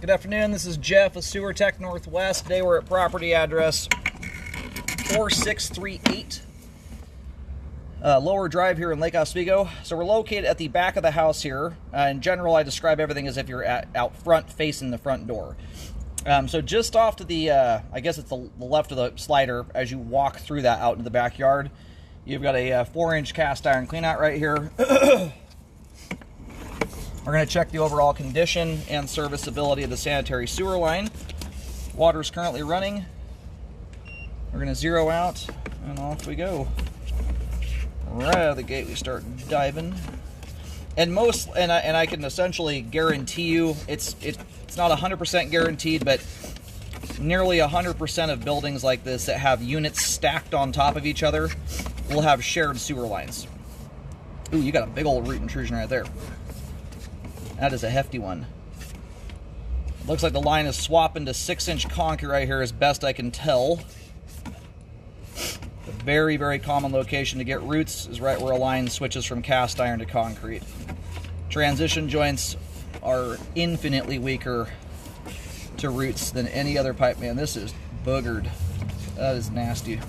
Good afternoon, this is Jeff with Sewer Tech Northwest. Today we're at property address 4638 Lower Drive here in Lake Oswego. So we're located at the back of the house here. In general, I describe everything as if you're out front facing the front door. So just off to the, I guess it's the left of the slider as you walk through that out into the backyard. You've got a 4-inch cast iron cleanout right here. We're going to check the overall condition and serviceability of the sanitary sewer line. Water is currently running. We're going to zero out, and off we go. Right out of the gate, we start diving. And I can essentially guarantee you, it's not 100% guaranteed, but nearly 100% of buildings like this that have units stacked on top of each other will have shared sewer lines. Ooh, you got a big old root intrusion right there. That is a hefty one. Looks like the line is swapping to 6-inch concrete right here, as best I can tell. A very, very common location to get roots is right where a line switches from cast iron to concrete. Transition joints are infinitely weaker to roots than any other pipe. Man, this is boogered. That is nasty.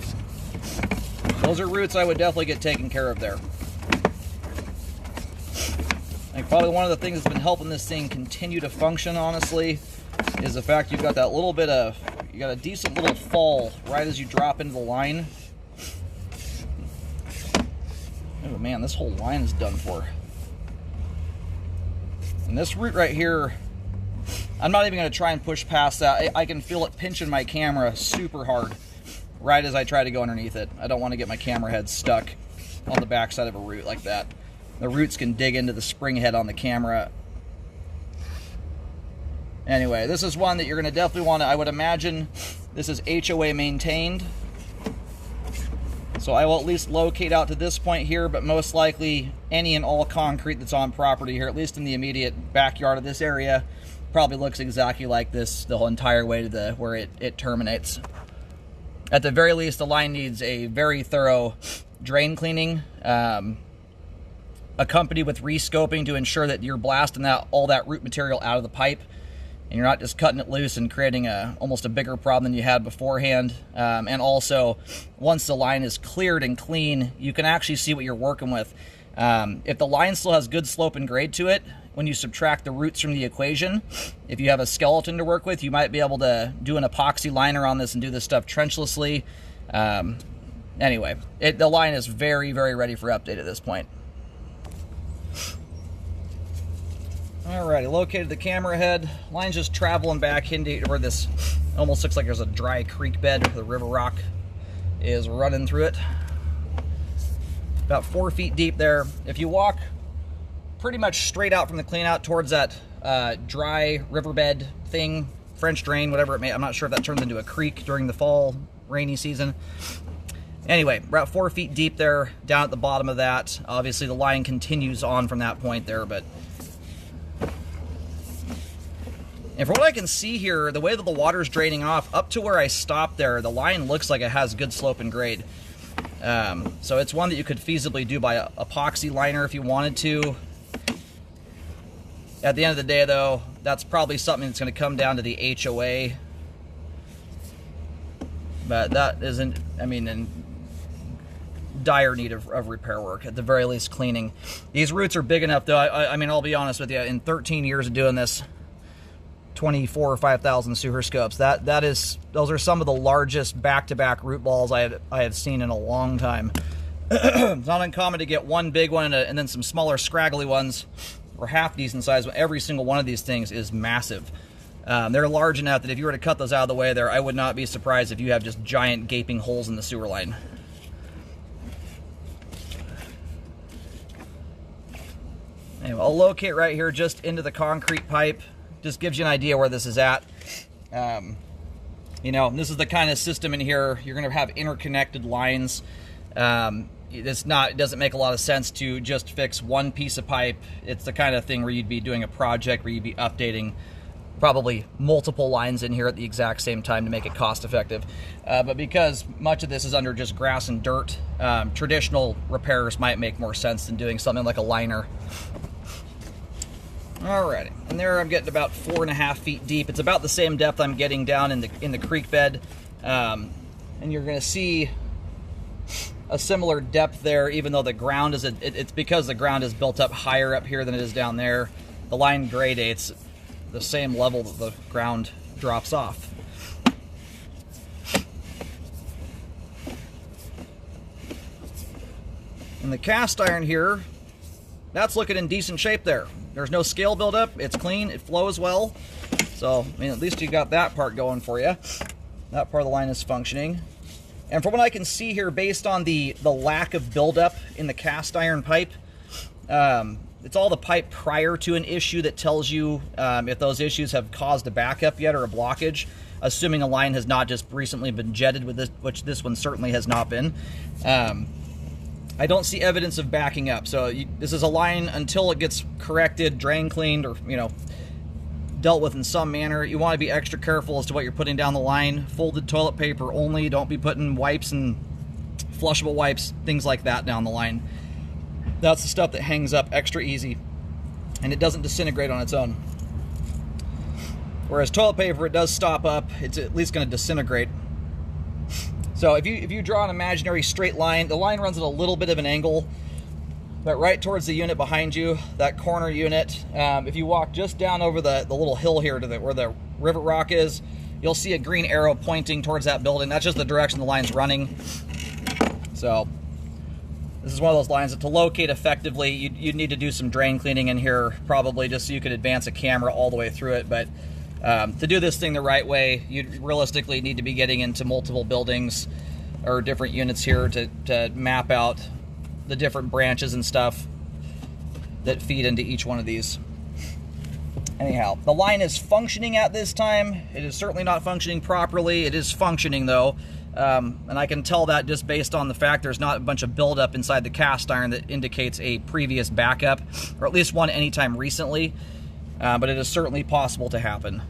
Those are roots I would definitely get taken care of there. I think probably one of the things that's been helping this thing continue to function, honestly, is the fact you've got that little bit of, you got a decent little fall right as you drop into the line. Oh man, this whole line is done for. And this root right here, I'm not even going to try and push past that. I can feel it pinching my camera super hard right as I try to go underneath it. I don't want to get my camera head stuck on the backside of a root like that. The roots can dig into the spring head on the camera. Anyway, this is one that you're going to definitely want to, I would imagine, this is HOA maintained. So I will at least locate out to this point here, but most likely any and all concrete that's on property here, at least in the immediate backyard of this area, probably looks exactly like this the whole entire way to where it terminates. At the very least, the line needs a very thorough drain cleaning, accompanied with rescoping to ensure that you're blasting all that root material out of the pipe and you're not just cutting it loose and creating almost a bigger problem than you had beforehand. And also, once the line is cleared and clean, you can actually see what you're working with. If the line still has good slope and grade to it, when you subtract the roots from the equation, if you have a skeleton to work with, you might be able to do an epoxy liner on this and do this stuff trenchlessly. Anyway, the line is very, very ready for update at this point. Alrighty, located the camera head. Line's just traveling back into where this almost looks like there's a dry creek bed. The river rock is running through it. About 4 feet deep there. If you walk pretty much straight out from the clean out towards that dry riverbed thing, French drain, whatever it may, I'm not sure if that turns into a creek during the fall rainy season. Anyway, about 4 feet deep there, down at the bottom of that. Obviously the line continues on from that point there, but and from what I can see here, the way that the water's draining off, up to where I stopped there, the line looks like it has good slope and grade. So it's one that you could feasibly do by epoxy liner if you wanted to. At the end of the day, though, that's probably something that's going to come down to the HOA. But that isn't, I mean, in dire need of repair work, at the very least cleaning. These roots are big enough, though. I mean, I'll be honest with you, in 13 years of doing this, 24 or 5,000 sewer scopes. Those are some of the largest back-to-back root balls I have seen in a long time. It's not uncommon to get one big one and then some smaller scraggly ones, or half decent size. Every single one of these things is massive. They're large enough that if you were to cut those out of the way there, I would not be surprised if you have just giant gaping holes in the sewer line. Anyway, I'll locate right here just into the concrete pipe. Just gives you an idea where this is at. You know, this is the kind of system in here, you're going to have interconnected lines. It doesn't make a lot of sense to just fix one piece of pipe. It's the kind of thing where you'd be doing a project where you'd be updating probably multiple lines in here at the exact same time to make it cost effective. But because much of this is under just grass and dirt, traditional repairs might make more sense than doing something like a liner. Alrighty, and there I'm getting about 4.5 feet deep. It's about the same depth I'm getting down in the creek bed, and you're going to see a similar depth there, even though the ground is it's because the ground is built up higher up here than it is down there. The line gradates the same level that the ground drops off. And the cast iron here, that's looking in decent shape there. There's no scale buildup. It's clean. It flows well. So, I mean, at least you got that part going for you. That part of the line is functioning. And from what I can see here, based on the lack of buildup in the cast iron pipe, it's all the pipe prior to an issue that tells you if those issues have caused a backup yet or a blockage, assuming a line has not just recently been jetted with this, which this one certainly has not been. I don't see evidence of backing up. So this is a line until it gets corrected, drain cleaned, or, you know, dealt with in some manner. You want to be extra careful as to what you're putting down the line. Folded toilet paper only. Don't be putting wipes and flushable wipes, things like that down the line. That's the stuff that hangs up extra easy, and it doesn't disintegrate on its own. Whereas toilet paper, it does stop up. It's at least going to disintegrate. So if you draw an imaginary straight line, the line runs at a little bit of an angle, but right towards the unit behind you, that corner unit, if you walk just down over the little hill here to where the rivet rock is, you'll see a green arrow pointing towards that building. That's just the direction the line's running. So this is one of those lines that to locate effectively, you'd need to do some drain cleaning in here, probably just so you could advance a camera all the way through it. But to do this thing the right way, you'd realistically need to be getting into multiple buildings or different units here to map out the different branches and stuff that feed into each one of these. Anyhow, the line is functioning at this time. It is certainly not functioning properly. It is functioning though, and I can tell that just based on the fact there's not a bunch of buildup inside the cast iron that indicates a previous backup, or at least one anytime recently. But it is certainly possible to happen.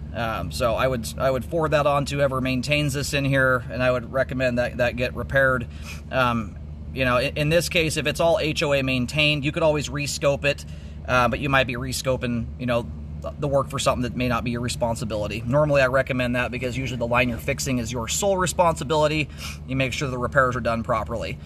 So I would forward that on to whoever maintains this in here, and I would recommend that get repaired. You know, in this case, if it's all HOA maintained, you could always rescope it, but you might be rescoping, you know, the work for something that may not be your responsibility. Normally, I recommend that because usually the line you're fixing is your sole responsibility. You make sure the repairs are done properly.